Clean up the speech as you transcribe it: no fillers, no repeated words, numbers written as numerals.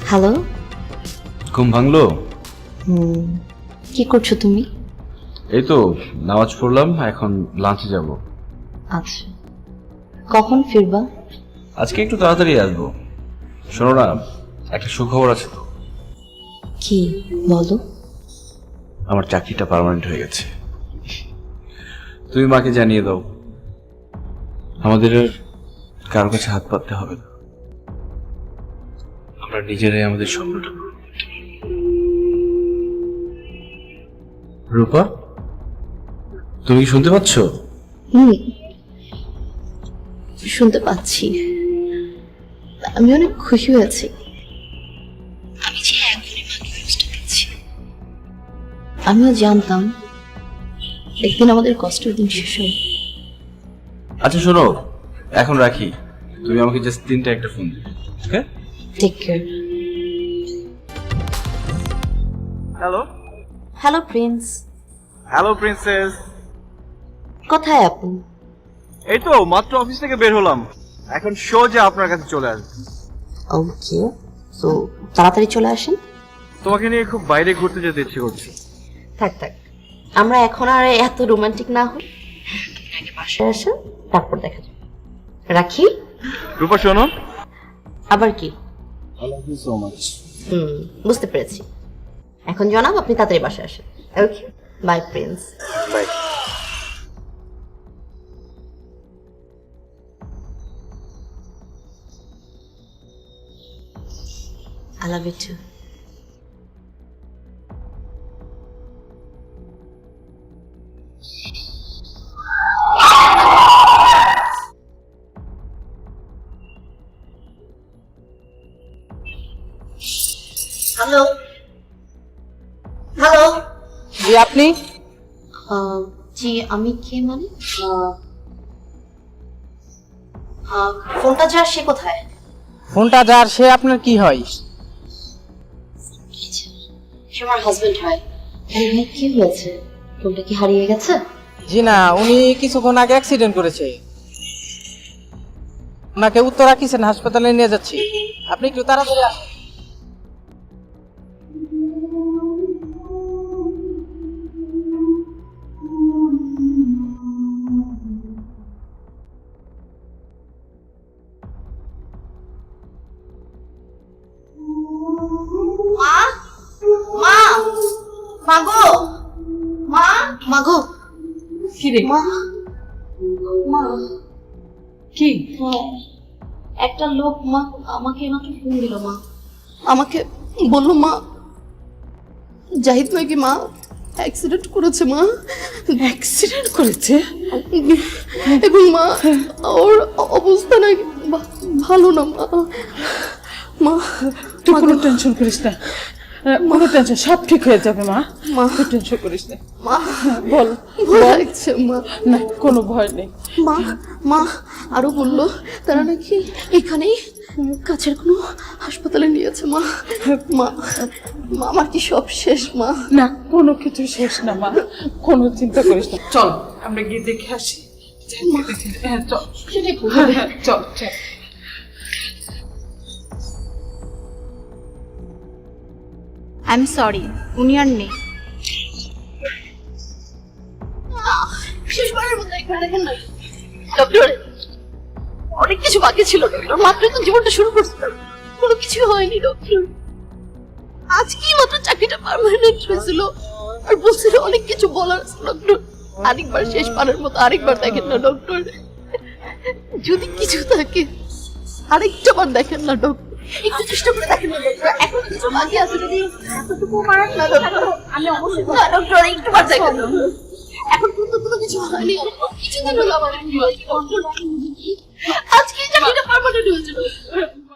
Hello. ঘুম ভাঙলো? কি করছো তুমি? এই তো নামাজ পড়লাম, এখন লাঞ্চে যাব। আচ্ছা, কখন ফিরবা? আজকে একটু তাড়াতাড়ি আসবো। শোনো না, একটা সুখবর আছে তো। কি বলো? আমার চাকরিটা পার্মানেন্ট হয়ে গেছে। তুমি মাকে জানিয়ে দাও, আমাদের আর কারো কাছে হাত পাততে হবে না। আমরা নিজেরাই আমাদের স্বপ্নটা পূরণ করতে পারবো। রূপা, তুমি কি শুনতে পাচ্ছ? শুনতে পাচ্ছি। আমি অনেক খুশি হয়েছি। আমি যে এখনই মাকে কষ্ট দিচ্ছি। আমিও জানতাম একদিন আমাদের কষ্টের দিন শেষ হবে। আচ্ছা শোনো, এখন রাখি। তুমি আমাকে জাস্ট 3টা একটা ফোন দিবে, okay? Take care. Hello. Hello prince. Hello princess. কোথায় আপু? এই তো মাত্র অফিস থেকে বের হলাম, এখন সোজা আপনার কাছে চলে আসবে। ওকে, তো তাড়াতাড়ি চলে আসেন। তোমাকে নিয়ে খুব বাইরে ঘুরতে যেতে ইচ্ছে করছে। থাক থাক, আমরা এখন আর এত রোমান্টিক না হই। আগে বাসায় আসেন, তারপর দেখা যাবে। রাখি। রূপা শোনো। আবার কি? I love you so much. বুঝতে পেরেছি। এখন জানাব আপনি তাড়াতাড়ি বাসায় আসেন। Okay, bye prince. Bye. I love you too. Hello hello. জি আপনি? জি আমি কে মানে? ফোনটা যার সে কোথায়? ফোনটা যার সে আপনার কি হয়? সে আমার হাজবেন্ড হয়। ভাই কি হয়েছে? ফোনটা কি হারিয়ে গেছে? জি না, উনি কিছুক্ষণ আগে অ্যাক্সিডেন্ট করেছে। ওনাকে উত্তরা কিসেন হাসপাতালে নিয়ে যাচ্ছি, আপনি একটু তাড়াতাড়ি আসুন। মা মা মাগো মা মাগো। কি রে? মা মা কি? একটা লোক মা আমাকে মাত্র ফোন দিল। মা আমাকে বললো মা জাহিদ নাকি মা অ্যাক্সিডেন্ট করেছে। মা অ্যাক্সিডেন্ট করেছে? এবং মা ওর অবস্থা নাকি ভালো না। মা মা তুই কোনো টেনশন করিস না, কোনো টেনশন, সব ঠিক হয়ে যাবে মা। মা তুই টেনশন করিস না। মা বল। ভয় লাগছে মা। না, কোনো ভয় নেই। মা মা আরো বললো তারা নাকি এখানেই কাছের কোনো হাসপাতালে নিয়েছে। মা মা মা আমার কি সব শেষ? মা না, কোনো কিছু শেষ না মা, কোনো চিন্তা করিস না। চল আমরা গিয়ে দেখে আসি। হ্যাঁ চল। হ্যাঁ হ্যাঁ চল চল। আই এম সরি, উনি আর নেই। শেষবারের মতো এখানে দেখেন না ডক্টর, অনেক কিছু বাকি ছিল ডক্টর, মাত্র তো জীবনটা শুরু করছিলাম, কোনো কিছু হয়নি ডক্টর। আজকেই মাত্র চাকরিটা পার্মানেন্ট হয়েছিল আর বলছিল অনেক কিছু বলার আছে ডক্টর। আরেকবার শেষবারের মতো আরেকবার দেখেন না ডক্টর, যদি কিছু থাকে আরেকটা বার দেখেন না ডক্টর, একটু চেষ্টা করে দেখেন না ডক্টর, এখন কিছু বাকি আছে, যদি এতটুকু মারাক না ডক্টর, আমি অবশ্যই না ডক্টর একটু বার দেখেন না। এখন পর্যন্ত কোনো কিছু হয়নি, কিছুদিন হলো আমার আজকে চাকরিটা পার্মানেন্ট হয়েছিল।